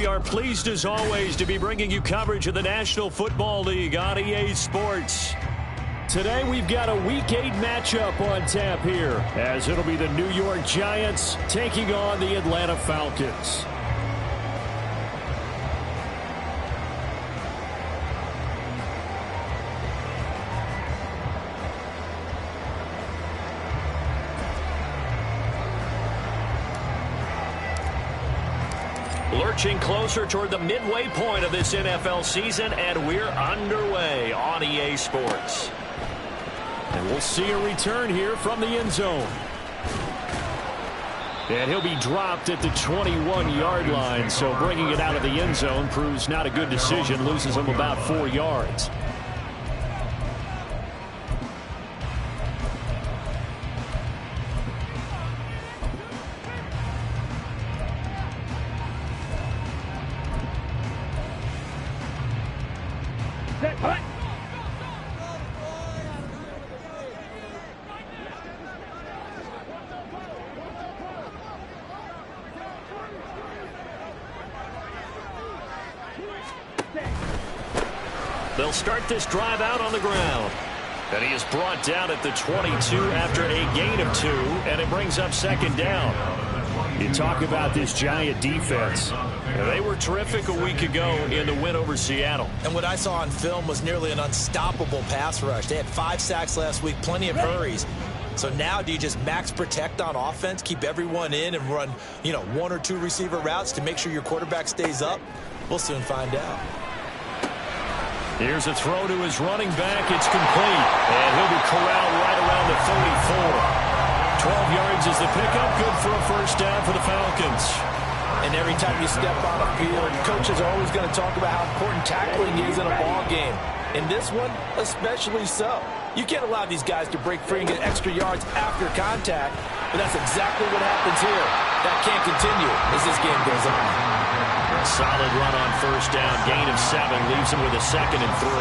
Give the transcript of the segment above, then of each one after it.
we are pleased as always to be bringing you coverage of the National Football League on EA Sports. Today we've got a Week 8 matchup on tap here, as it'll be the New York Giants taking on the Atlanta Falcons. Lurching closer toward the midway point of this NFL season, and we're underway on EA Sports. And we'll see a return here from the end zone. And he'll be dropped at the 21-yard line, so bringing it out of the end zone proves not a good decision, loses him about 4 yards. They'll start this drive out on the ground. And he is brought down at the 22 after a gain of 2, and it brings up second down. You talk about this Giant defense. They were terrific a week ago in the win over Seattle. And what I saw on film was nearly an unstoppable pass rush. They had 5 sacks last week, plenty of hurries. So now do you just max protect on offense, keep everyone in, and run, 1 or 2 receiver routes to make sure your quarterback stays up? We'll soon find out. Here's a throw to his running back. It's complete. And he'll be corralled right around the 34. 12 yards is the pickup. Good for a first down for the Falcons. And every time you step on a field, coaches are always going to talk about how important tackling is in a ball game. In this one, especially so. You can't allow these guys to break free and get extra yards after contact, but that's exactly what happens here. That can't continue as this game goes on. Solid run on first down. Gain of 7 leaves him with a 2nd and 3.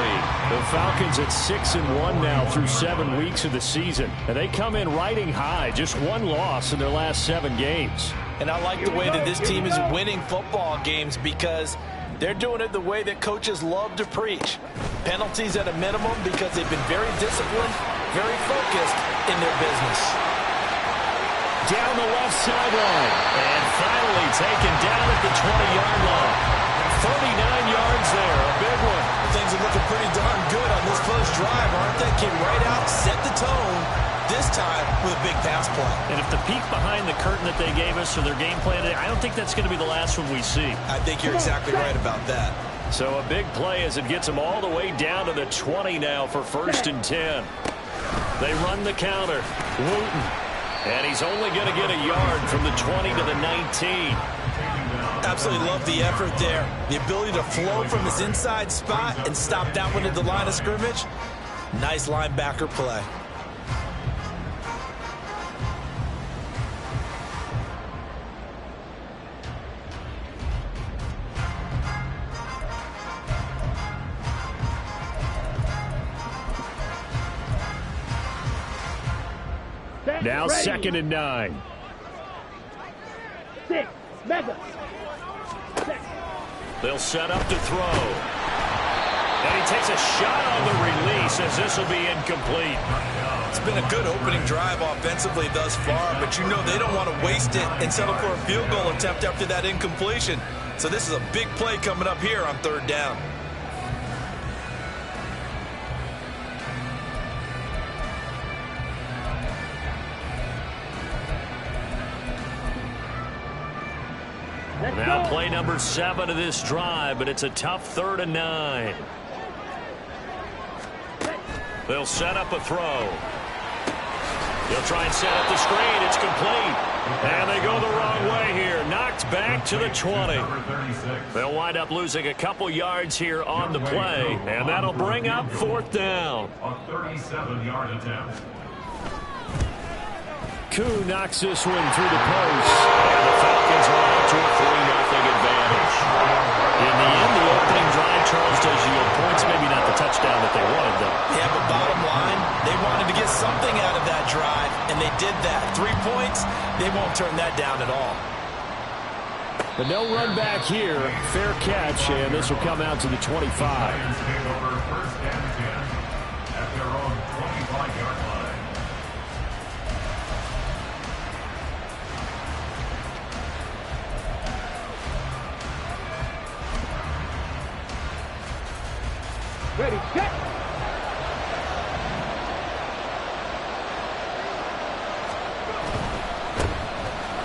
The Falcons at 6-1 now through 7 weeks of the season. And they come in riding high. Just 1 loss in their last 7 games. And I like the way that this team is winning football games because they're doing it the way that coaches love to preach. Penalties at a minimum because they've been very disciplined, very focused in their business. Down the left sideline. And finally taken down at the 20-yard line. 39 yards there. A big one. Things are looking pretty darn good on this first drive, aren't they? Came right out, set the tone, this time with a big pass play. And if the peek behind the curtain that they gave us for their game plan, I don't think that's going to be the last one we see. I think you're exactly right about that. So a big play as it gets them all the way down to the 20 now for 1st and 10. They run the counter. Wooten. And he's only going to get a yard from the 20 to the 19. Absolutely love the effort there. The ability to flow from his inside spot and stop that one at the line of scrimmage. Nice linebacker play. Now 2nd and 9. 6, mega. They'll set up to throw. And he takes a shot on the release as this will be incomplete. It's been a good opening drive offensively thus far, but they don't want to waste it and settle for a field goal attempt after that incompletion. So this is a big play coming up here on 3rd down. Now play number 7 of this drive, but it's a tough 3rd and 9. They'll set up a throw. They'll try and set up the screen. It's complete. And they go the wrong way here. Knocked back to the 20. They'll wind up losing a couple yards here on the play, and that'll bring up 4th down. A 37-yard attempt. Koo knocks this one through the post. And the Falcons are out to a 3-0 advantage. In the end, the opening drive, Charles, does yield points. Maybe not the touchdown that they wanted, though. Yeah, but bottom line, they wanted to get something out of that drive, and they did that. 3 points, they won't turn that down at all. But no run back here. Fair catch, and this will come out to the 25. Lions take over first and 10 at their own 25-yard line. Ready, set.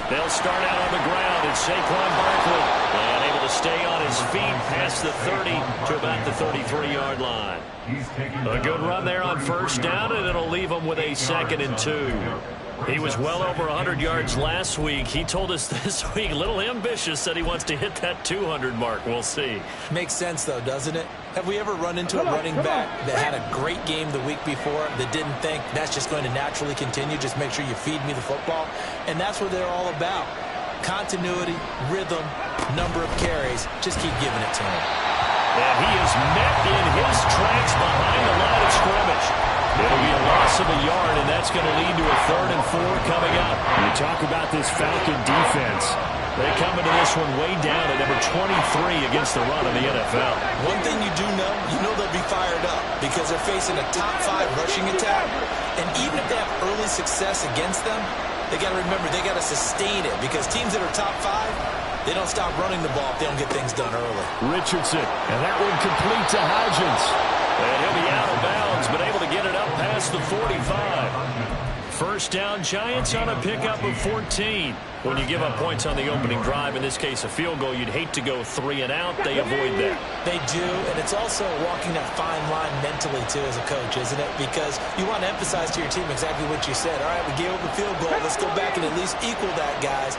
They'll start out on the ground. It's Saquon Barkley. And able to stay on his feet past the 30 to about the 33-yard line. A good run there on first down, and it'll leave him with a 2nd and 2. He was well over 100 yards last week. He told us this week, a little ambitious, said he wants to hit that 200 mark. We'll see. Makes sense, though, doesn't it? Have we ever run into a running back that had a great game the week before that didn't think that's just going to naturally continue? Just make sure you feed me the football. And that's what they're all about. Continuity, rhythm, number of carries. Just keep giving it to him. And he is met in his tracks behind the line of scrimmage. It'll be a loss of a yard, and that's going to lead to a 3rd and 4 coming up. You talk about this Falcon defense. They come into this one way down at number 23 against the run of the NFL. One thing you do know they'll be fired up because they're facing a top 5 rushing attack. And even if they have early success against them, they got to remember they got to sustain it because teams that are top 5, they don't stop running the ball if they don't get things done early. Richardson, and that one complete to Hodgins. And he'll be out of bounds, but able to get it up past the 45. First down, Giants on a pickup of 14. When you give up points on the opening drive, in this case a field goal, you'd hate to go 3 and out. They avoid that. They do, and it's also walking that fine line mentally, too, as a coach, isn't it? Because you want to emphasize to your team exactly what you said. All right, we gave up a field goal. Let's go back and at least equal that, guys.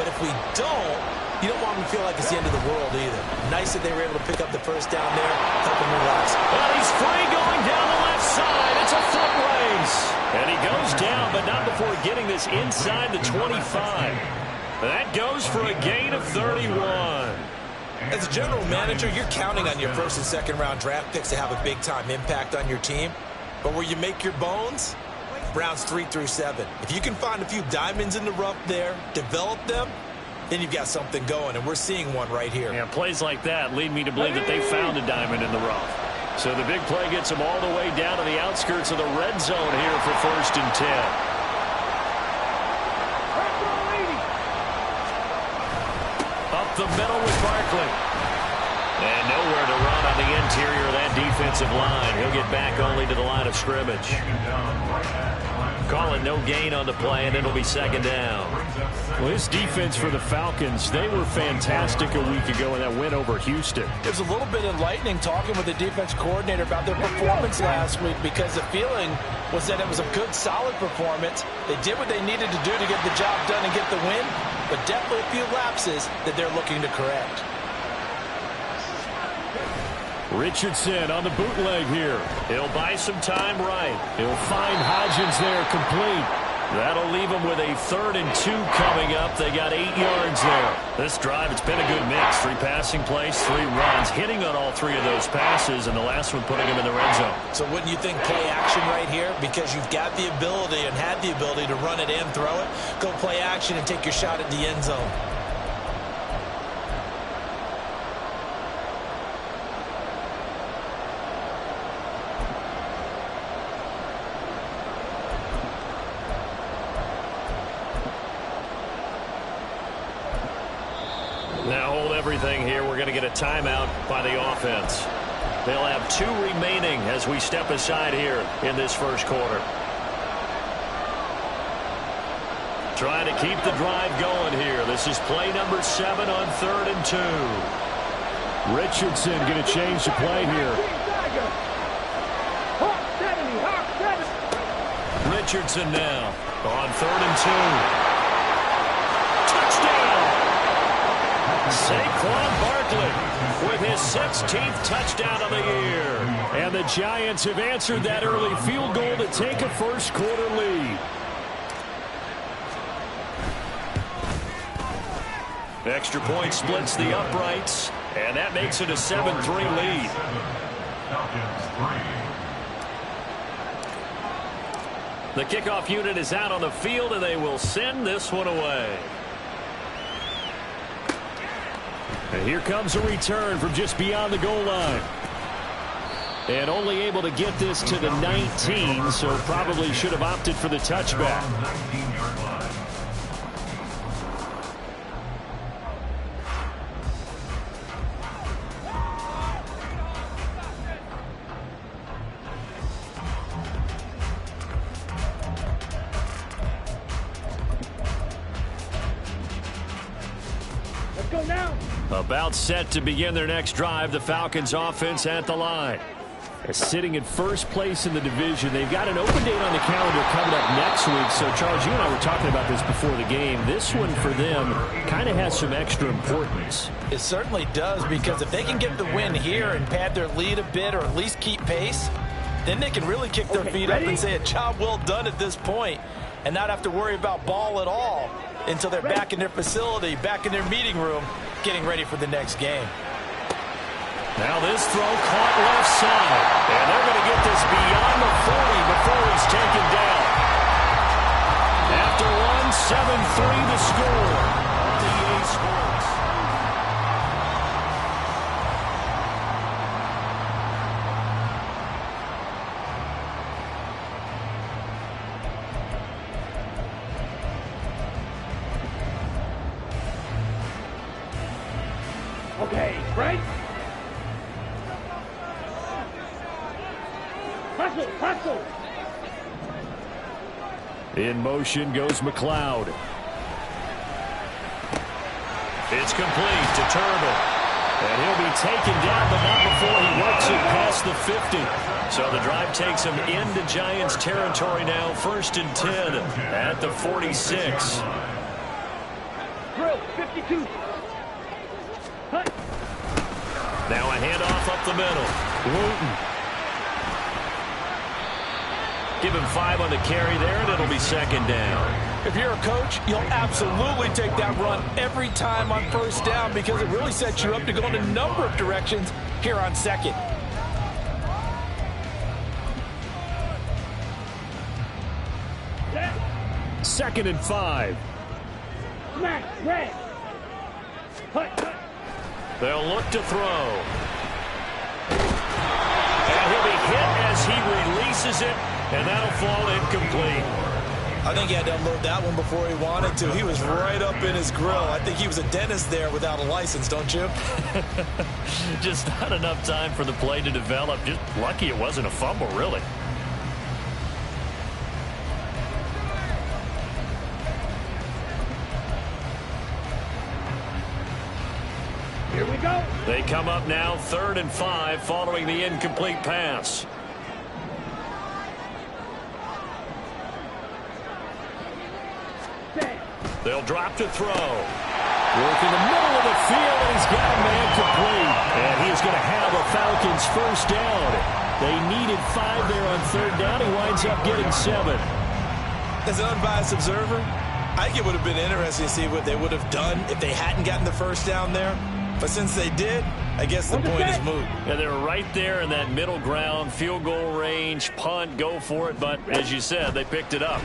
But if we don't, you don't want them to feel like it's the end of the world either. Nice that they were able to pick up the first down there, help them relax. Well, he's free going down the left side. It's a foot race. And he goes down, but not before getting this inside the 25. That goes for a gain of 31. As a general manager, you're counting on your first and second round draft picks to have a big-time impact on your team. But where you make your bones, rounds 3 through 7. If you can find a few diamonds in the rough there, develop them, then you've got something going, and we're seeing one right here. Yeah, plays like that lead me to believe that they found a diamond in the rough. So the big play gets them all the way down to the outskirts of the red zone here for 1st and 10. Up the middle with Barkley. And nowhere to run on the interior of that defensive line. He'll get back only to the line of scrimmage. Calling no gain on the play, and it'll be 2nd down. Well, this defense for the Falcons, they were fantastic a week ago in that win over Houston. It was a little bit enlightening talking with the defense coordinator about their performance last week because the feeling was that it was a good, solid performance. They did what they needed to do to get the job done and get the win, but definitely a few lapses that they're looking to correct. Richardson on the bootleg here. He'll buy some time right. He'll find Hodgins there complete. That'll leave him with a 3rd and 2 coming up. They got 8 yards there. This drive, it's been a good mix. 3 passing plays, 3 runs, hitting on all 3 of those passes, and the last one putting him in the red zone. So wouldn't you think play action right here? Because you've got the ability and had the ability to run it and throw it. Go play action and take your shot at the end zone. Now hold everything here. We're going to get a timeout by the offense. They'll have 2 remaining as we step aside here in this first quarter. Trying to keep the drive going here. This is play number 7 on 3rd and 2. Richardson going to change the play here. Richardson now on 3rd and 2. Touchdown! Saquon Barkley with his 16th touchdown of the year. And the Giants have answered that early field goal to take a first quarter lead. Extra point splits the uprights, and that makes it a 7-3 lead. The kickoff unit is out on the field, and they will send this one away. And here comes a return from just beyond the goal line. And only able to get this to the 19, so probably should have opted for the touchback. Let's go now. About set to begin their next drive, the Falcons offense at the line. Sitting in first place in the division. They've got an open date on the calendar coming up next week. So, Charles, you and I were talking about this before the game. This one for them kind of has some extra importance. It certainly does, because if they can get the win here and pad their lead a bit or at least keep pace, then they can really kick their feet up and say a job well done at this point and not have to worry about ball at all until they're back in their facility, back in their meeting room, getting ready for the next game. Now this throw caught left side. And they're going to get this beyond the 40 before he's taken down. After one, 7-3 to score on the EA Sports. Okay, right? Hustle, hustle. In motion goes McLeod. It's complete to Turnbull. And he'll be taken down, but not before he works it past the 50. So the drive takes him into Giants territory now. 1st and 10 at the 46. Drill, 52. Hut. Now a handoff up the middle. Wooten. Give him 5 on the carry there, and it'll be 2nd down. If you're a coach, you'll absolutely take that run every time on 1st down because it really sets you up to go in a number of directions here on 2nd. Set. 2nd and 5. Smash, red. Hut, hut. They'll look to throw. And he'll be hit as he releases it. And that'll fall incomplete. I think he had to unload that one before he wanted to. He was right up in his grill. I think he was a dentist there without a license, don't you? Just not enough time for the play to develop. Just lucky it wasn't a fumble, really. Here we go. They come up now 3rd and 5 following the incomplete pass. They'll drop to throw. Work in the middle of the field, and he's got a man complete. And he's going to have a Falcons 1st down. They needed 5 there on 3rd down. He winds up getting 7. As an unbiased observer, I think it would have been interesting to see what they would have done if they hadn't gotten the 1st down there. But since they did, I guess the point is moot. And they're right there in that middle ground, field goal range, punt, go for it. But as you said, they picked it up.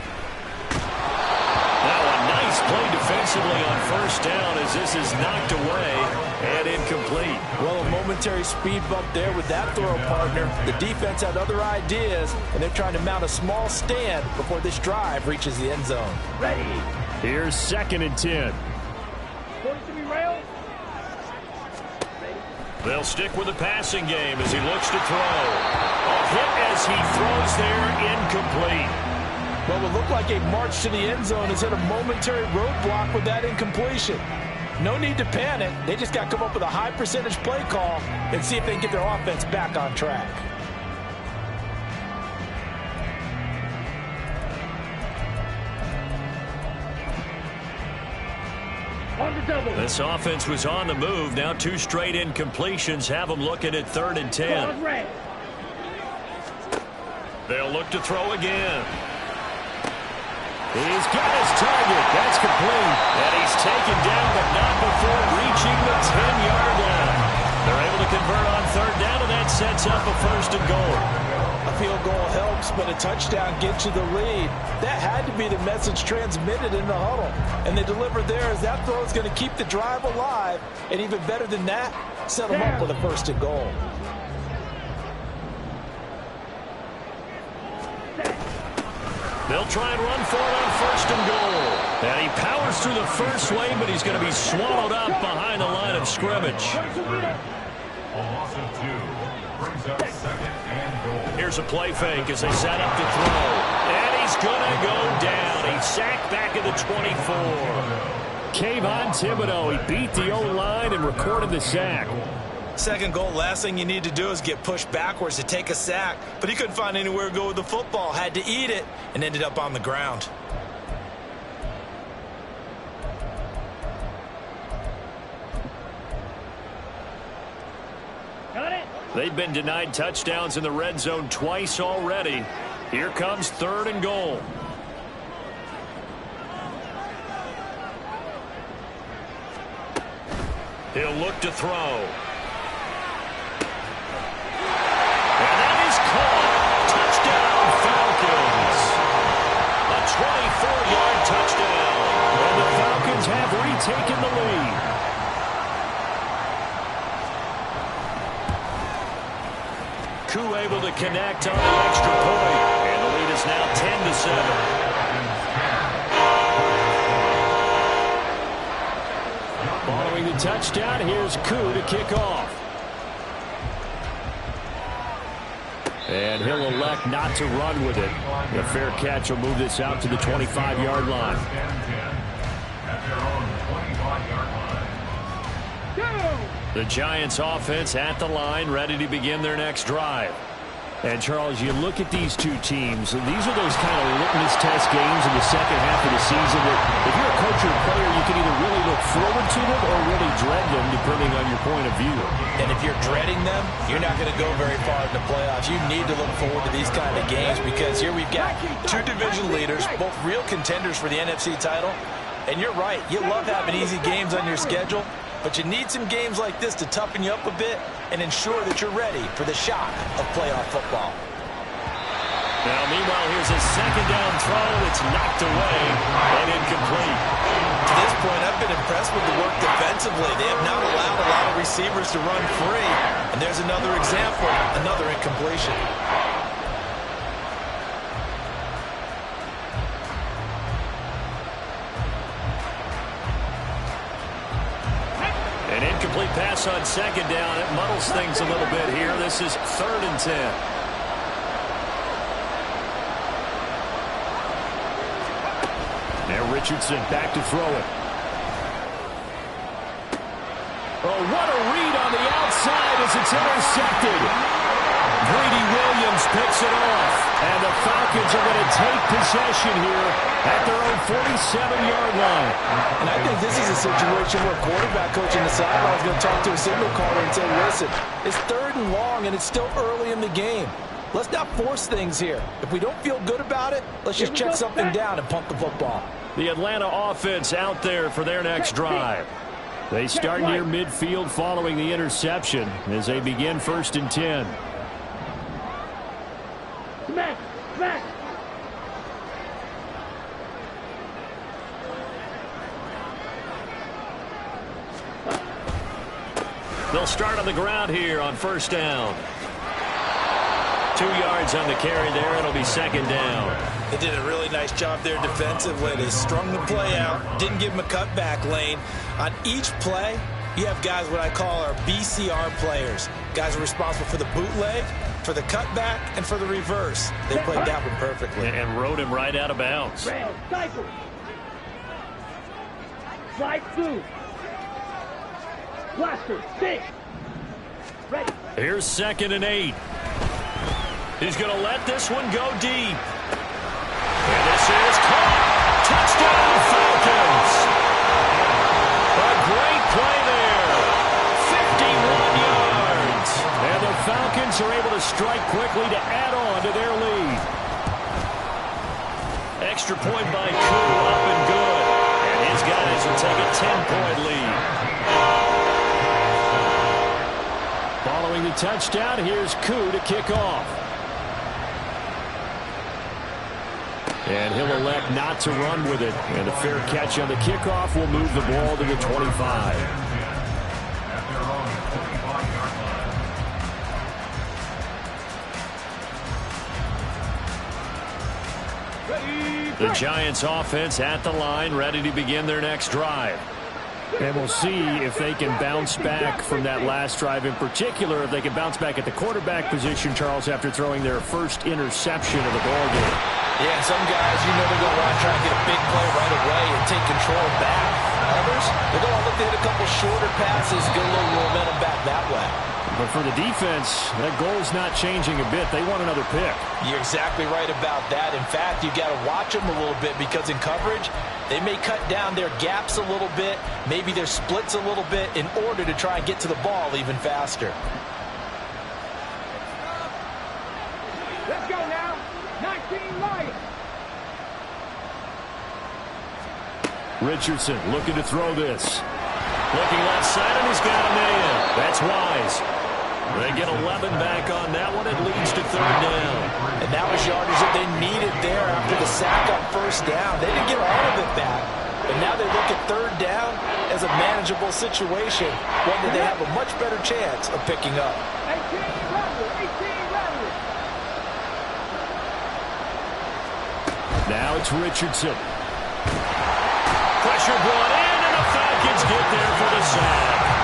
Now a nice play defensively on 1st down as this is knocked away and incomplete. Well, a momentary speed bump there with that throw partner. The defense had other ideas, and they're trying to mount a small stand before this drive reaches the end zone. Ready. Here's 2nd and 10. Going to be rail. They'll stick with the passing game as he looks to throw. A hit as he throws there, incomplete. Well, it looked like a march to the end zone has hit a momentary roadblock with that incompletion. No need to panic. They just got to come up with a high percentage play call and see if they can get their offense back on track. On the double. This offense was on the move. Now 2 straight incompletions have them looking at 3rd and 10. Red. They'll look to throw again. He's got his target. That's complete. And he's taken down, but not before reaching the 10-yard line. They're able to convert on 3rd down, and that sets up a 1st and goal. A field goal helps, but a touchdown gets you the lead. That had to be the message transmitted in the huddle. And they delivered there as that throw is going to keep the drive alive. And even better than that, set them up with a first and goal. They'll try and run for it on first and goal. And he powers through the first wave, but he's going to be swallowed up behind the line of scrimmage. A loss of 2 brings up second and goal. Here's a play fake as they set up to throw. And he's going to go down. He's sacked back at the 24. Kayvon Thibodeau, he beat the O-line and recorded the sack. Second goal, last thing you need to do is get pushed backwards to take a sack. But he couldn't find anywhere to go with the football, had to eat it, and ended up on the ground. Got it. They've been denied touchdowns in the red zone twice already. Here comes third and goal. He'll look to throw. And that is caught. Touchdown, Falcons. A 24-yard touchdown. And the Falcons have retaken the lead. Koo able to connect on the extra point. And the lead is now 10-7. Following the touchdown, here's Koo to kick off. And he'll elect not to run with it. A fair catch will move this out to the 25-yard line. At their own 25-yard line. The Giants offense at the line, ready to begin their next drive. And, Charles, you look at these two teams, and these are those kind of litmus test games in the second half of the season that if you're a coach or a player, you can either really look forward to them or really dread them, depending on your point of view. And if you're dreading them, you're not going to go very far in the playoffs. You need to look forward to these kind of games because here we've got two division leaders, both real contenders for the NFC title. And you're right, you love having easy games on your schedule, but you need some games like this to toughen you up a bit and ensure that you're ready for the shock of playoff football. Now, meanwhile, here's a second down throw that's knocked away and incomplete. To this point, I've been impressed with the work defensively. They have not allowed a lot of receivers to run free. And there's another example, another incompletion. An incomplete pass on second down. It muddles things a little bit here. This is 3rd and 10. Now Richardson back to throw it. Oh, what a read on the outside as it's intercepted. Greedy Williams picks it off. And the Falcons are going to take possession here at their own 47-yard line. And I think this is a situation where quarterback coach in the sideline is going to talk to a signal caller and say, listen, it's 3rd and long and it's still early in the game. Let's not force things here. If we don't feel good about it, let's just check something down and pump the football. The Atlanta offense out there for their next drive. They start near midfield following the interception as they begin 1st and 10. Smack, smack. They'll start on the ground here on 1st down. 2 yards on the carry there. It'll be 2nd down. They did a really nice job there defensively. They strung the play out, didn't give them a cutback lane. On each play, you have guys what I call our BCR players. Guys are responsible for the bootleg, for the cutback, and for the reverse. They played that one perfectly. And rode him right out of bounds. Rail, cycle. Slide through. Blaster, stick. Ready. Here's 2nd and 8. He's going to let this one go deep. And this is caught. Touchdown, Falcons. A great play there. 51 yards. And the Falcons are able to strike quickly to add on to their lead. Extra point by Koo, up and good. And his guys will take a 10-point lead. Following the touchdown, here's Koo to kick off. And he'll elect not to run with it. And a fair catch on the kickoff will move the ball to the 25. At their own 25-yard line. The Giants offense at the line, ready to begin their next drive. And we'll see if they can bounce back from that last drive, in particular, if they can bounce back at the quarterback position, Charles, after throwing their first interception of the ball game. Yeah, some guys, they're going to want to try and get a big play right away and take control back. Others, they're going to look to hit a couple shorter passes, get a little momentum back that way. But for the defense, that goal's not changing a bit. They want another pick. You're exactly right about that. In fact, you got to watch them a little bit because in coverage, they may cut down their gaps a little bit, maybe their splits a little bit in order to try and get to the ball even faster. Let's go now. 19 Lions. Richardson looking to throw this. Looking left side, and he's got him in. That's wise. They get 11 back on that one. It leads to third down. And that was yardage that they needed there after the sack on first down. They didn't get all of it back. But now they look at third down as a manageable situation, one that they have a much better chance of picking up. 18 Rebels. Now it's Richardson. Pressure brought in, and the Falcons get there for the sack.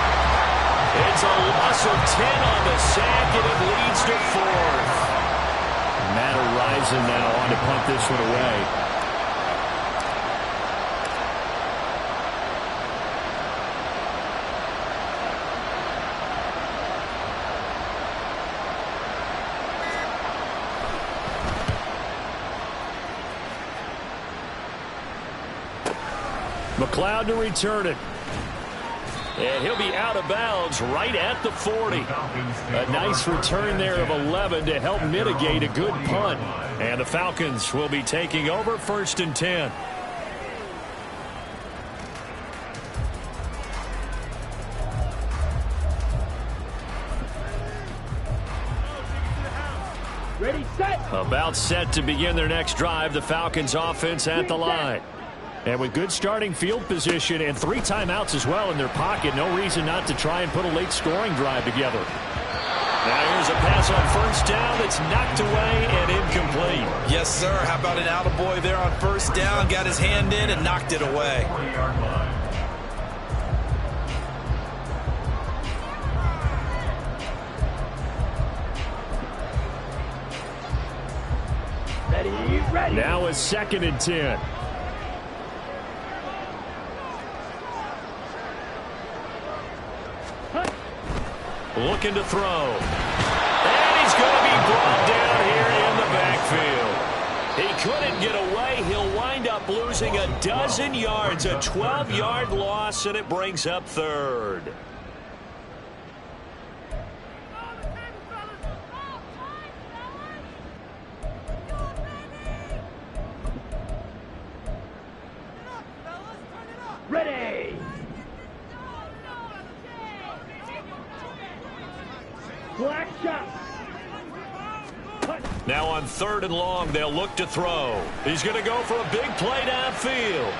It's a loss of 10 on the sack, and it leads to fourth. Matt Horizon now on to punt this one away. McLeod to return it. And he'll be out of bounds right at the 40. A nice return there of 11 to help mitigate a good punt. And the Falcons will be taking over 1st and 10. Ready, set. About set to begin their next drive. The Falcons offense at the line. And with good starting field position and 3 timeouts as well in their pocket, no reason not to try and put a late scoring drive together. Now here's a pass on first down that's knocked away and incomplete. Yes, sir. How about an attaboy there on first down? Got his hand in and knocked it away. 40-yard line. Ready. Now it's 2nd and 10. Looking to throw. And he's going to be brought down here in the backfield. He couldn't get away. He'll wind up losing a dozen yards, a 12-yard loss, and it brings up 3rd. Ready. Black shot. Now on 3rd and long, they'll look to throw. He's going to go for a big play downfield.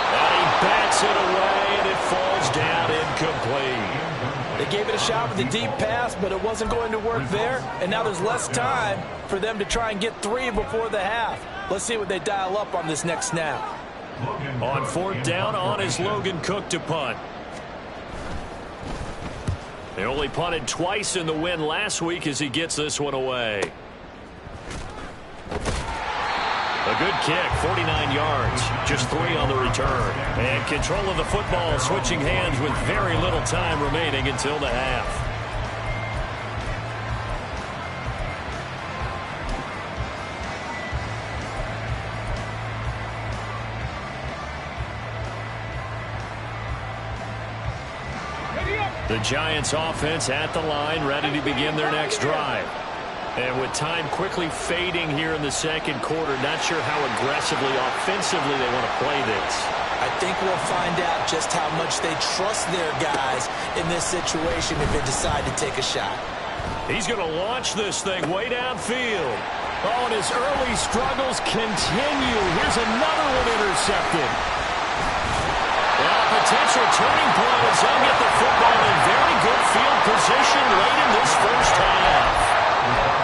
And he bats it away, and it falls down incomplete. They gave it a shot with a deep pass, but it wasn't going to work there. And now there's less time for them to try and get 3 before the half. Let's see what they dial up on this next snap. On 4th down, on is Logan Cook to punt. They only punted twice in the win last week as he gets this one away. A good kick, 49 yards, just 3 on the return. And control of the football switching hands with very little time remaining until the half. The Giants offense at the line, ready to begin their next drive. And with time quickly fading here in the 2nd quarter, not sure how aggressively, offensively they want to play this. I think we'll find out just how much they trust their guys in this situation if they decide to take a shot. He's going to launch this thing way downfield. Oh, and his early struggles continue. Here's another one intercepted. And a potential turning point as they'll get the football in very good field position late in this first half.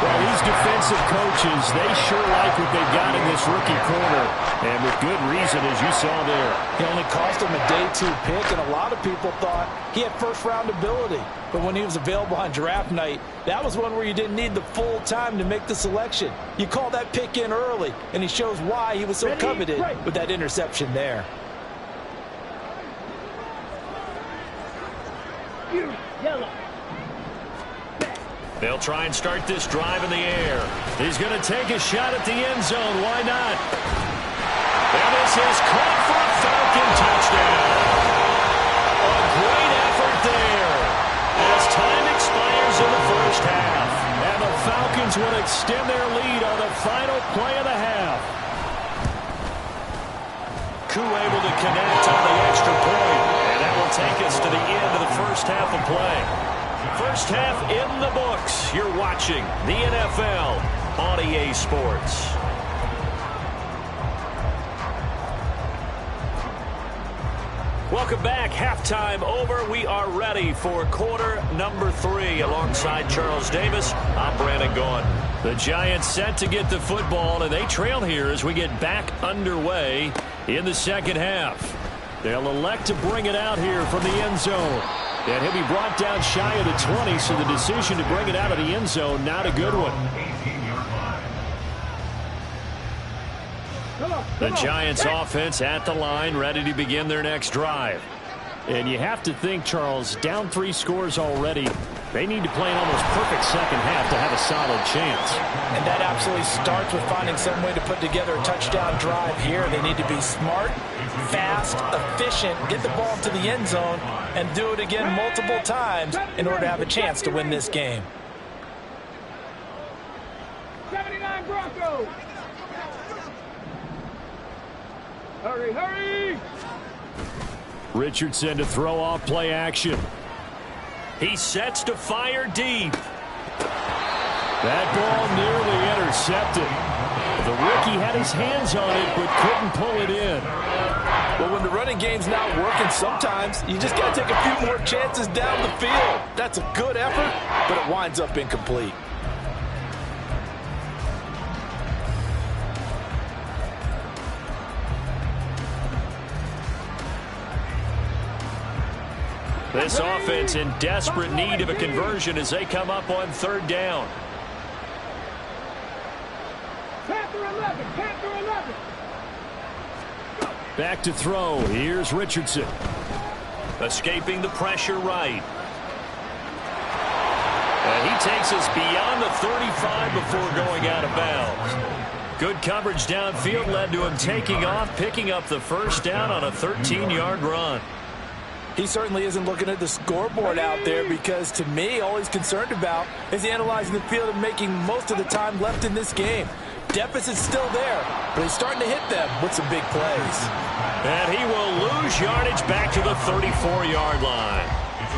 Well, these defensive coaches, they sure like what they've got in this rookie corner. And with good reason, as you saw there. He only cost him a day 2 pick, and a lot of people thought he had first-round ability. But when he was available on draft night, that was one where you didn't need the full time to make the selection. You call that pick in early, and he shows why he was so coveted with that interception there. Yellow. They'll try and start this drive in the air. He's going to take a shot at the end zone. Why not? And this is caught for a Falcon touchdown. A great effort there as time expires in the first half. And the Falcons will extend their lead on the final play of the half. Koo able to connect on the extra point. And that will take us to the end of the first half of play. First half in the books. You're watching the NFL on EA Sports. Welcome back. Halftime over. We are ready for quarter number 3. Alongside Charles Davis, I'm Brandon Gaughan. The Giants set to get the football, and they trail here as we get back underway in the second half. They'll elect to bring it out here from the end zone. And he'll be brought down shy of the 20, so the decision to bring it out of the end zone, not a good one. The Giants offense at the line, ready to begin their next drive. And you have to think, Charles, down 3 scores already. They need to play an almost perfect second half to have a solid chance. And that absolutely starts with finding some way to put together a touchdown drive here. They need to be smart, fast, efficient, get the ball to the end zone, and do it again multiple times in order to have a chance to win this game. 79 Broncos. Hurry, hurry! Richardson to throw off play action. He sets to fire deep. That ball nearly intercepted. The rookie had his hands on it but couldn't pull it in. Well, when the running game's not working, sometimes you just got to take a few more chances down the field. That's a good effort, but it winds up incomplete. This offense in desperate need of a conversion as they come up on 3rd down. Panther 11, Panther 11. Back to throw. Here's Richardson. Escaping the pressure right. And he takes us beyond the 35 before going out of bounds. Good coverage downfield led to him taking off, picking up the first down on a 13-yard run. He certainly isn't looking at the scoreboard out there because, to me, all he's concerned about is analyzing the field and making most of the time left in this game. Deficit's still there, but he's starting to hit them with some big plays. And he will lose yardage back to the 34-yard line.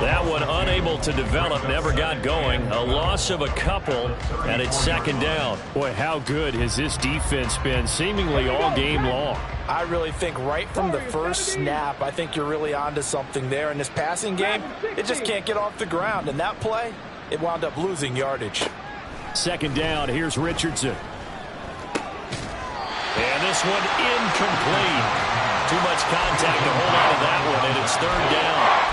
That one unable to develop, never got going. A loss of a couple, and it's 2nd down. Boy, how good has this defense been seemingly all game long? I really think right from the first snap, I think you're really onto something there. In this passing game, it just can't get off the ground. And that play, it wound up losing yardage. 2nd down, here's Richardson. And this one incomplete. Too much contact to hold on to that one, and it's 3rd down.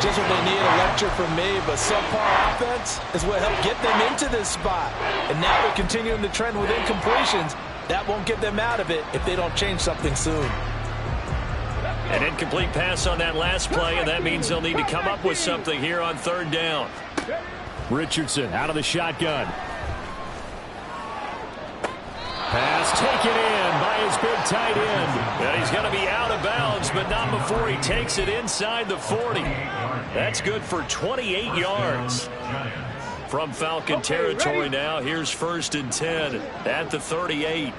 Just what they need, a lecture from me, but subpar offense is what helped get them into this spot. And now they're continuing the trend with incompletions. That won't get them out of it if they don't change something soon. An incomplete pass on that last play, and that means they'll need to come up with something here on 3rd down. Richardson out of the shotgun. Pass taken in by his big tight end. And he's going to be out of bounds, but not before he takes it inside the 40. That's good for 28 yards. From Falcon territory now, here's 1st and 10 at the 38.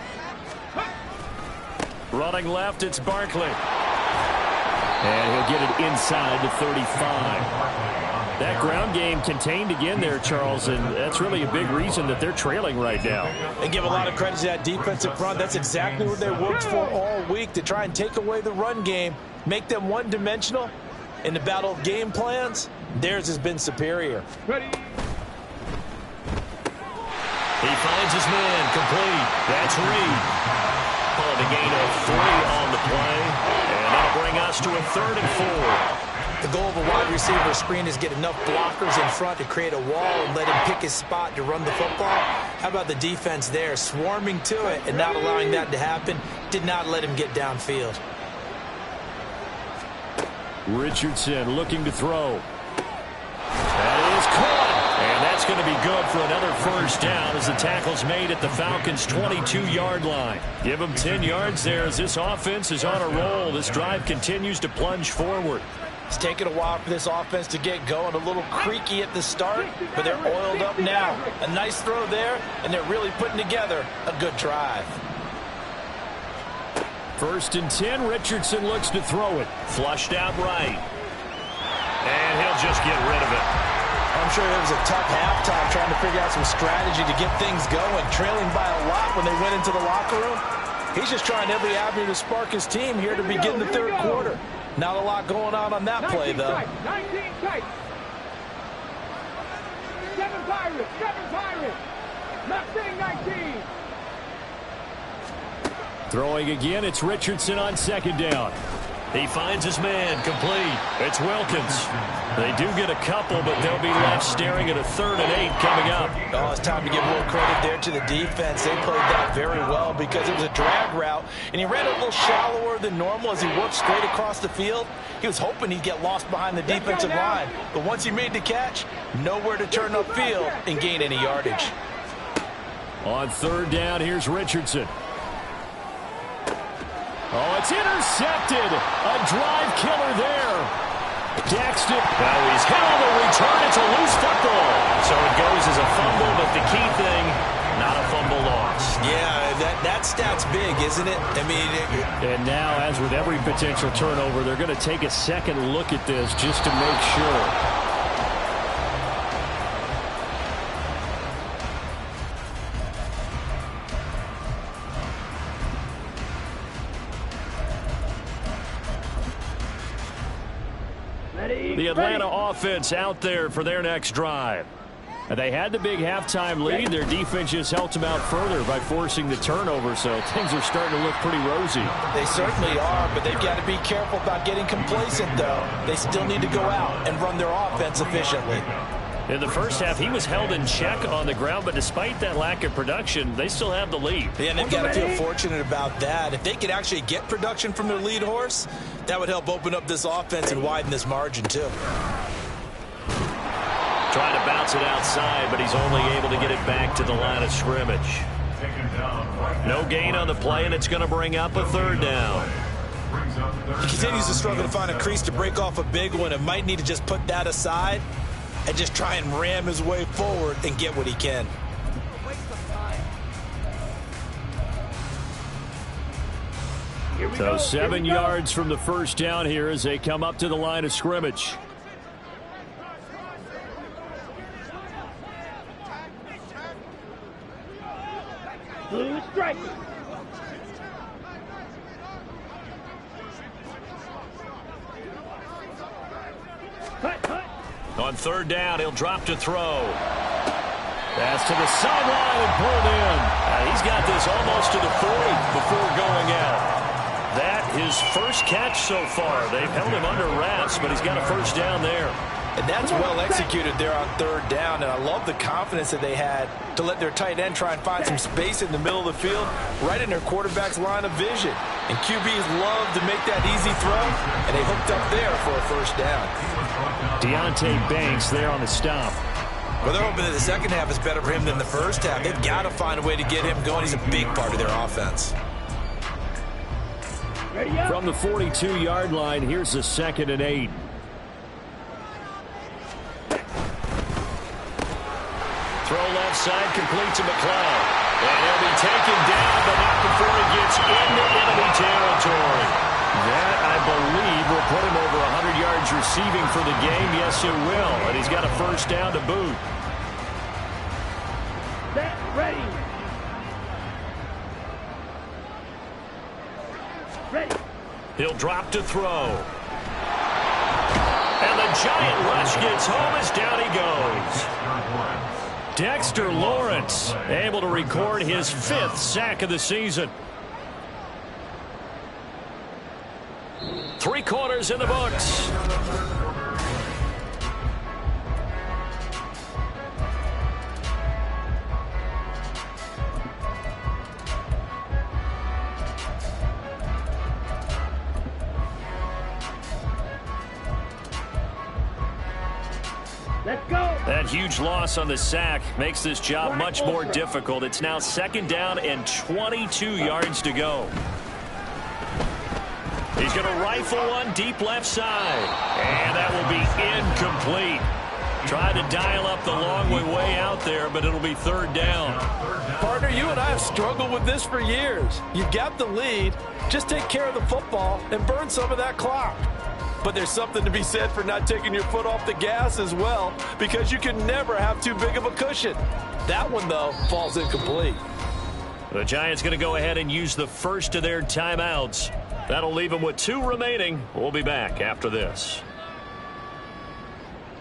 Running left, it's Barkley. And he'll get it inside the 35. That ground game contained again there, Charles, and that's really a big reason that they're trailing right now. And give a lot of credit to that defensive front. That's exactly what they worked for all week, to try and take away the run game, make them one-dimensional. In the battle of game plans, theirs has been superior. Ready. He finds his man, complete. That's Reed. Pulling a gain of 3 on the play, and that'll bring us to a 3rd and 4. The goal of a wide receiver screen is get enough blockers in front to create a wall and let him pick his spot to run the football. How about the defense there, swarming to it and not allowing that to happen? Did not let him get downfield. Richardson looking to throw. That is caught. And that's going to be good for another first down as the tackle's made at the Falcons' 22-yard line. Give them 10 yards there as this offense is on a roll. This drive continues to plunge forward. It's taken a while for this offense to get going. A little creaky at the start, but they're oiled up now. A nice throw there, and they're really putting together a good drive. 1st and 10, Richardson looks to throw it. Flushed out right. And he'll just get rid of it. I'm sure it was a tough halftime trying to figure out some strategy to get things going, trailing by a lot when they went into the locker room. He's just trying every avenue to spark his team here to begin the 3rd quarter. Not a lot going on that play, though. 19 tight. 7 Pirates. 7 Pirates. Not saying 19. Throwing again, it's Richardson on 2nd down. He finds his man, complete. It's Wilkins. They do get a couple, but they'll be left staring at a 3rd and 8 coming up. Oh, it's time to give more credit there to the defense. They played that very well because it was a drag route, and he ran a little shallower than normal as he worked straight across the field. He was hoping he'd get lost behind the defensive line, but once he made the catch, nowhere to turn upfield and gain any yardage. On 3rd down, here's Richardson. Oh, it's intercepted. A drive killer there. Dexter. Now he's hit on the return. It's a loose football. So it goes as a fumble, but the key thing, not a fumble loss. Yeah, that stat's big, isn't it? I mean, and now, as with every potential turnover, they're going to take a second look at this just to make sure. The Atlanta offense out there for their next drive. And they had the big halftime lead. Their defense just helped them out further by forcing the turnover, so things are starting to look pretty rosy. They certainly are, but they've got to be careful about getting complacent, though. They still need to go out and run their offense efficiently. In the first half, he was held in check on the ground, but despite that lack of production, they still have the lead. Yeah, and they've got to feel fortunate about that. If they could actually get production from their lead horse, that would help open up this offense and widen this margin, too. Trying to bounce it outside, but he's only able to get it back to the line of scrimmage. No gain on the play, and it's going to bring up a 3rd down. He continues to struggle to find a crease to break off a big one and might need to just put that aside and just try and ram his way forward and get what he can. So 7 yards from the first down here as they come up to the line of scrimmage. Blue strike. On 3rd down, he'll drop to throw. Pass to the sideline and pulled in. He's got this almost to the 40 before going out. That his first catch so far. They've held him under wraps, but he's got a first down there. And that's well executed there on 3rd down, and I love the confidence that they had to let their tight end try and find some space in the middle of the field, right in their quarterback's line of vision. And QBs love to make that easy throw, and they hooked up there for a first down. Deontay Banks there on the stop. Well, they're hoping that the second half is better for him than the first half. They've got to find a way to get him going. He's a big part of their offense. From the 42-yard line, here's the 2nd and 8. Throw left side, complete to McLeod. And he'll be taken down, but not before he gets into enemy territory. That, I believe, will put him over 100 yards change receiving for the game? Yes, it will. And he's got a first down to boot. Set, ready. Ready. He'll drop to throw. And the giant rush gets home as down he goes. Dexter Lawrence able to record his 5th sack of the season. 3 quarters in the books. Let's go. That huge loss on the sack makes this job much more difficult. It's now 2nd down and 22 yards to go. He's going to rifle one deep left side. And that will be incomplete. Tried to dial up the long way out there, but it'll be 3rd down. Partner, you and I have struggled with this for years. You've got the lead. Just take care of the football and burn some of that clock. But there's something to be said for not taking your foot off the gas as well, because you can never have too big of a cushion. That one, though, falls incomplete. The Giants going to go ahead and use the first of their timeouts. That'll leave them with 2 remaining. We'll be back after this.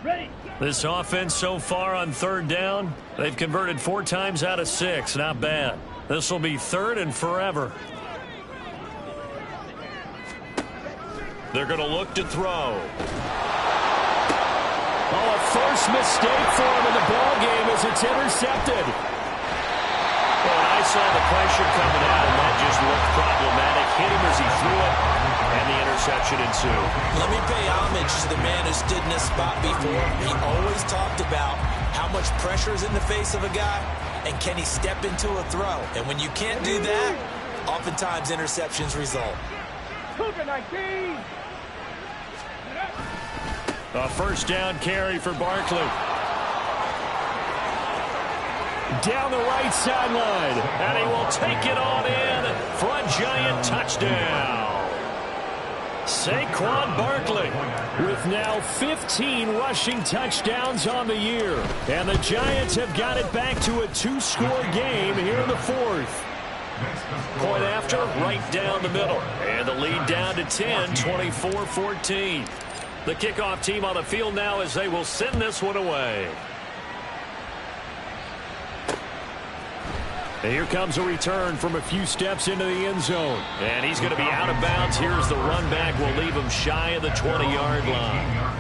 Ready. This offense so far on 3rd down, they've converted 4 times out of 6. Not bad. This will be 3rd and forever. They're going to look to throw. Oh, a first mistake for him in the ball game as it's intercepted. Well, I saw the pressure coming out, and that just looked problematic. Hit him as he threw it, and the interception ensued. Let me pay homage to the man who stood in this spot before. He always talked about how much pressure is in the face of a guy, and can he step into a throw. And when you can't do that, oftentimes interceptions result. Cougar 19. A first down carry for Barkley. Down the right sideline, and he will take it on in for a Giant touchdown. Saquon Barkley with now 15 rushing touchdowns on the year. And the Giants have got it back to a 2-score game here in the 4th. Point after, right down the middle. And the lead down to 10, 24-14. The kickoff team on the field now as they will send this one away. And here comes a return from a few steps into the end zone. And he's going to be out of bounds. Here's the run back. Will leave him shy of the 20-yard line.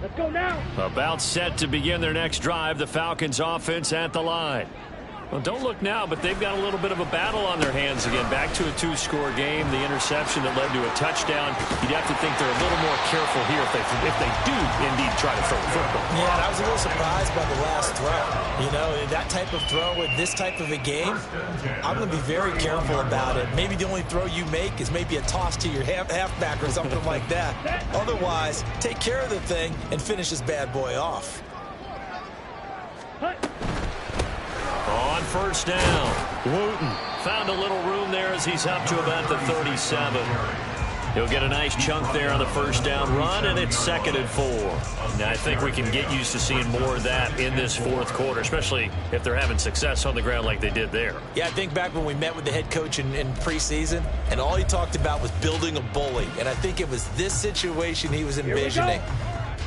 Let's go now. About set to begin their next drive. The Falcons offense at the line. Well, don't look now, but they've got a little bit of a battle on their hands again. Back to a 2-score game. The interception that led to a touchdown. You'd have to think they're a little more careful here if they do indeed try to throw the football. Yeah, and I was a little surprised by the last throw. You know, that type of throw in this type of a game, I'm going to be very careful about it. Maybe the only throw you make is maybe a toss to your halfback or something like that. Otherwise, take care of the thing and finish this bad boy off. On first down, Wooten found a little room there as he's up to about the 37. He'll get a nice chunk there on the first down run, and it's 2nd and 4. Now, I think we can get used to seeing more of that in this 4th quarter, especially if they're having success on the ground like they did there. Yeah, I think back when we met with the head coach in preseason, and all he talked about was building a bully. And I think it was this situation he was envisioning.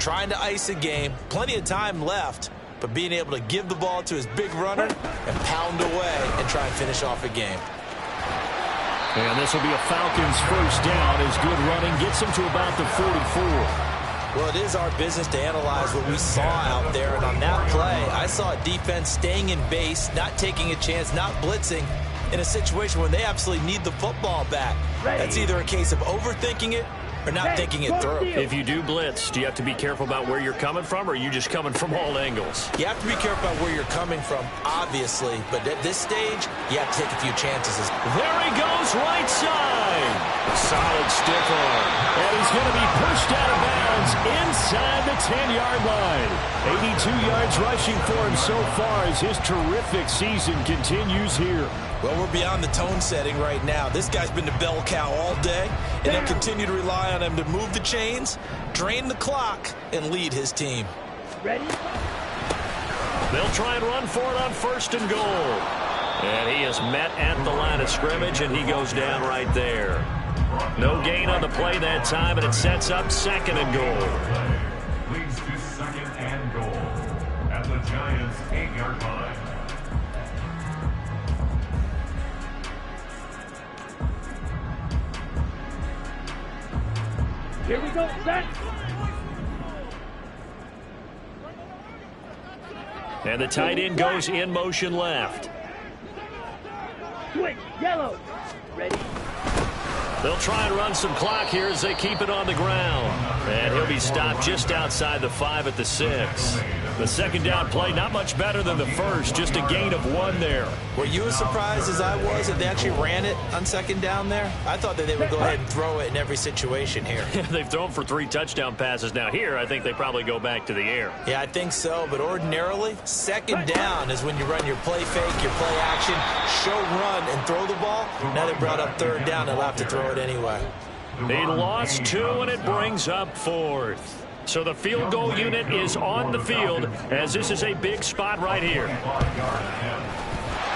Trying to ice a game, plenty of time left, but being able to give the ball to his big runner and pound away and try and finish off a game. And this will be a Falcons first down as good running gets him to about the 44. Well, it is our business to analyze what we saw out there, and on that play, I saw a defense staying in base, not taking a chance, not blitzing, in a situation when they absolutely need the football back. That's either a case of overthinking it or not thinking it through. If you do blitz, do you have to be careful about where you're coming from, or are you just coming from all angles? You have to be careful about where you're coming from, obviously, but at this stage, you have to take a few chances. There he goes, right side. A solid stiff arm. And he's going to be pushed out of bounds Downs inside the 10-yard line. 82 yards rushing for him so far as his terrific season continues here. Well, we're beyond the tone setting right now. This guy's been the bell cow all day, and they'll continue to rely on him to move the chains, drain the clock, and lead his team. Ready? They'll try and run for it on 1st and goal. And he is met at the line of scrimmage, and he goes down right there. No gain on the play that time, and it sets up 2nd and goal. Leads to 2nd and goal at the Giants' 8-yard line. Here we go, set. And the tight end goes in motion left. Switch, yellow. Ready? They'll try and run some clock here as they keep it on the ground. And he'll be stopped just outside the 5 at the 6. The 2nd down play, not much better than the first, just a gain of 1 there. Were you as surprised as I was that they actually ran it on 2nd down there? I thought that they would go ahead and throw it in every situation here. They've thrown for 3 touchdown passes now. Here, I think they probably go back to the air. Yeah, I think so, but ordinarily, 2nd down is when you run your play fake, your play action, show run, and throw the ball. Now they brought up 3rd down, they'll have to throw it anyway. They lost 2, and it brings up 4th. So the field goal unit is on the field as this is a big spot right here.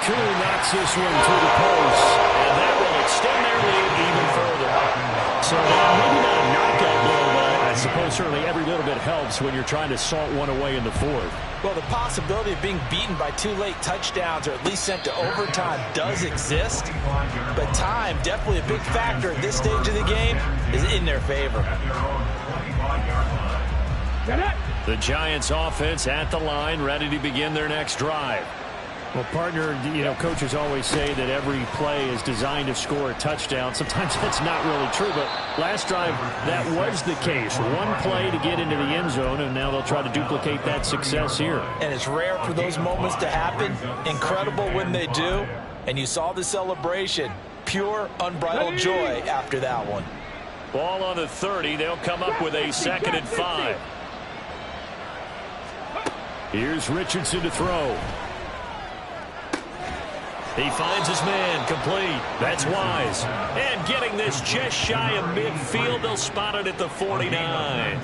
Cooley knocks this one to the post, and that will extend their lead even further. So maybe not a knockout blow, but I suppose certainly every little bit helps when you're trying to salt one away in the 4th. Well, the possibility of being beaten by 2 late touchdowns or at least sent to overtime does exist, but time, definitely a big factor at this stage of the game, is in their favor. The Giants offense at the line, ready to begin their next drive. Well, partner, coaches always say that every play is designed to score a touchdown. Sometimes that's not really true, but last drive, that was the case. 1 play to get into the end zone, and now they'll try to duplicate that success here. And it's rare for those moments to happen. Incredible when they do. And you saw the celebration. Pure, unbridled joy after that one. Ball on the 30. They'll come up with a 2nd and 5. Here's Richardson to throw. He finds his man, complete. That's Wise. And getting this just shy of midfield, they'll spot it at the 49.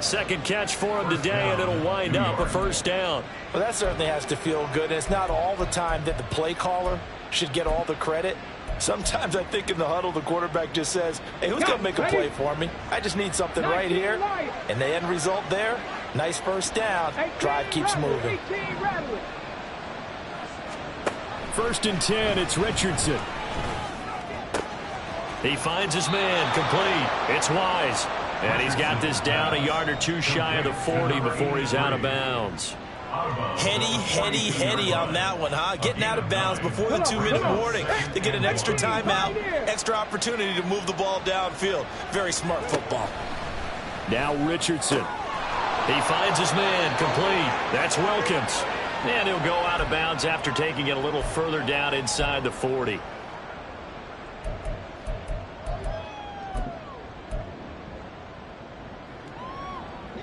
2nd catch for him today, and it'll wind up a 1st down. Well, that certainly has to feel good. And it's not all the time that the play caller should get all the credit. Sometimes I think in the huddle, the quarterback just says, hey, who's going to make a play for me? I just need something right here. And the end result there, nice 1st down. Drive keeps moving. 1st and 10, it's Richardson. He finds his man, complete. It's Wise. And he's got this down a yard or 2 shy of the 40 before he's out of bounds. Heady on that one, huh? Getting out of bounds before the 2-minute warning to get an extra timeout, extra opportunity to move the ball downfield. Very smart football. Now Richardson. He finds his man, complete. That's Wilkins. And he'll go out of bounds after taking it a little further down inside the 40.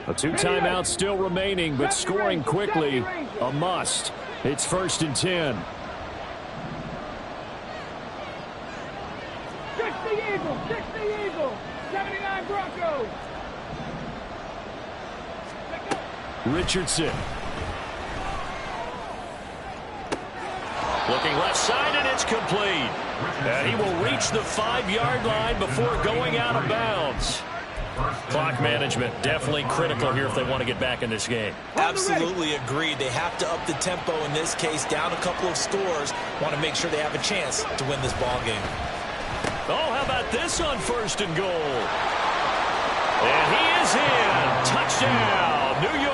A 2 timeouts still remaining, but scoring quickly, a must. It's 1st and 10. Fix the Eagle, 79 Broncos. Richardson. Looking left side, and it's complete. And he will reach the 5-yard line before going out of bounds. Clock management definitely critical here if they want to get back in this game. Absolutely agreed. They have to up the tempo in this case, down a couple of scores. Want to make sure they have a chance to win this ball game. Oh, how about this on 1st and goal? And he is in. Touchdown, New York.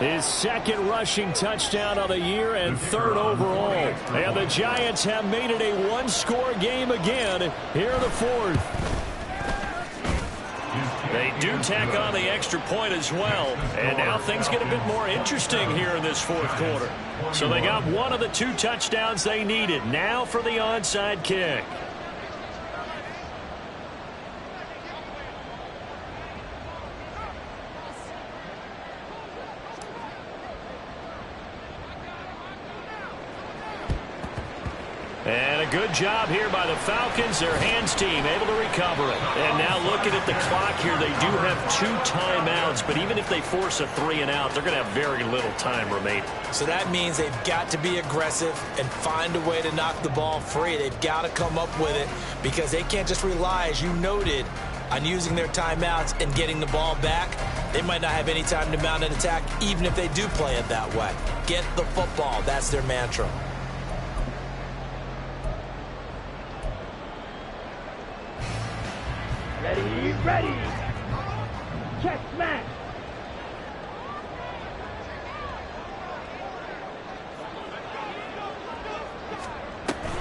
His 2nd rushing touchdown of the year and 3rd overall. And the Giants have made it a 1-score game again here in the 4th. They do tack on the extra point as well. And now things get a bit more interesting here in this 4th quarter. So they got one of the 2 touchdowns they needed. Now for the onside kick. And a good job here by the Falcons. Their hands team able to recover it. And now looking at the clock here, they do have 2 timeouts. But even if they force a 3-and-out, they're going to have very little time remaining. So that means they've got to be aggressive and find a way to knock the ball free. They've got to come up with it because they can't just rely, as you noted, on using their timeouts and getting the ball back. They might not have any time to mount an attack, even if they do play it that way. Get the football. That's their mantra. Ready. Check, smash.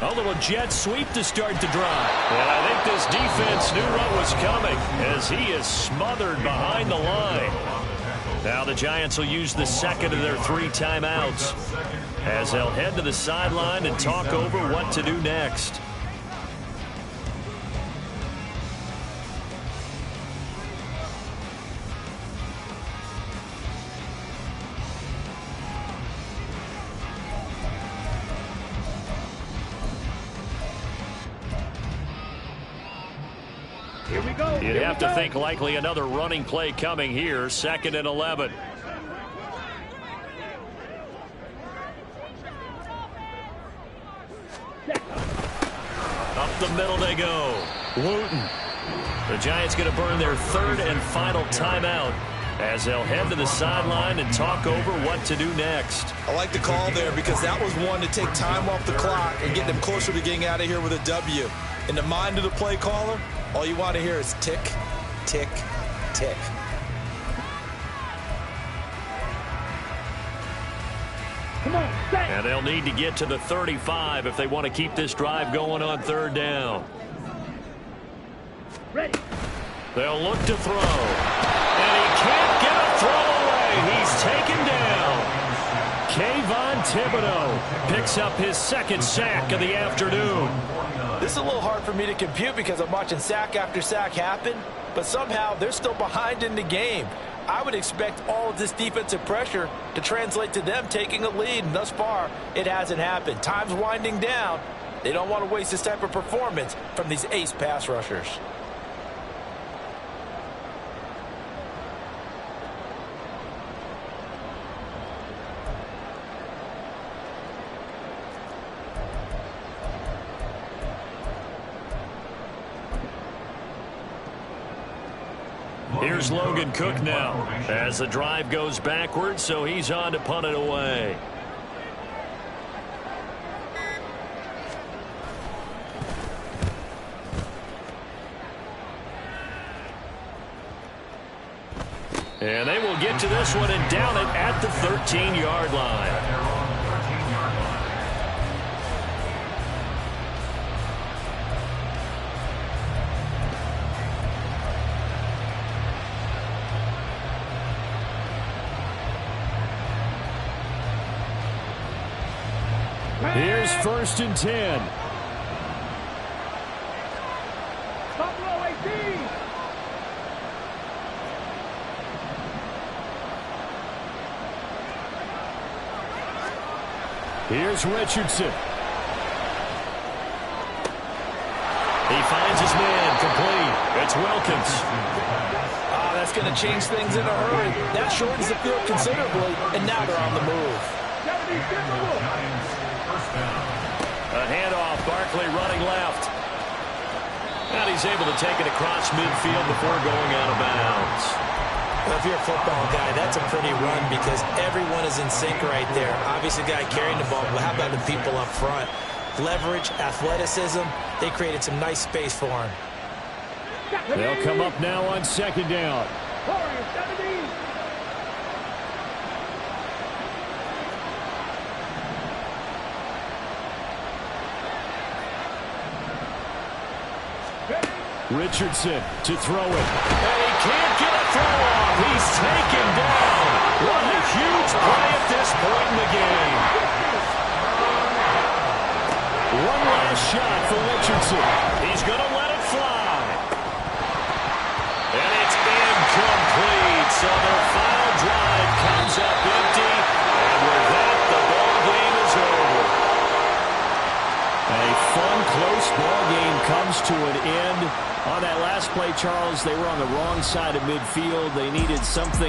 A little jet sweep to start the drive. And I think this defense knew what was coming as he is smothered behind the line. Now the Giants will use the second of their 3 timeouts as they'll head to the sideline and talk over what to do next. You'd have to think likely another running play coming here, 2nd and 11. Up the middle they go. Wooten. The Giants going to burn their 3rd and final timeout as they'll head to the sideline and talk over what to do next. I like the call there because that was one to take time off the clock and get them closer to getting out of here with a W. In the mind of the play caller, all you want to hear is tick, tick, tick. Come on, set. And they'll need to get to the 35 if they want to keep this drive going on 3rd down. Ready. They'll look to throw. And he can't get a throw away. He's taken down. Kayvon Thibodeau picks up his 2nd sack of the afternoon. This is a little hard for me to compute because I'm watching sack after sack happen, but somehow they're still behind in the game. I would expect all of this defensive pressure to translate to them taking a lead, and thus far, it hasn't happened. Time's winding down. They don't want to waste this type of performance from these ace pass rushers. Here's Logan Cook now as the drive goes backwards, so he's on to punt it away. And they will get to this one and down it at the 13-yard line. Here's 1st and 10. Buffalo 18. Here's Richardson. He finds his man complete. It's Wilkins. That's going to change things in a hurry. That shortens the field considerably, and now they're on the move. A handoff, Barkley running left. And he's able to take it across midfield before going out of bounds. Well, if you're a football guy, that's a pretty run because everyone is in sync right there. Obviously, the guy carrying the ball, but how about the people up front? Leverage, athleticism, they created some nice space for him. They'll come up now on 2nd down. Warriors 17. Richardson to throw it. And he can't get a throw off. He's taken down. What a huge play at this point in the game. One last shot for Richardson. He's going to let it fly. And it's incomplete. So their final drive comes up empty. And with that, the ball game is over. A fun, close ball game comes to an end. On that last play, Charles, they were on the wrong side of midfield. They needed something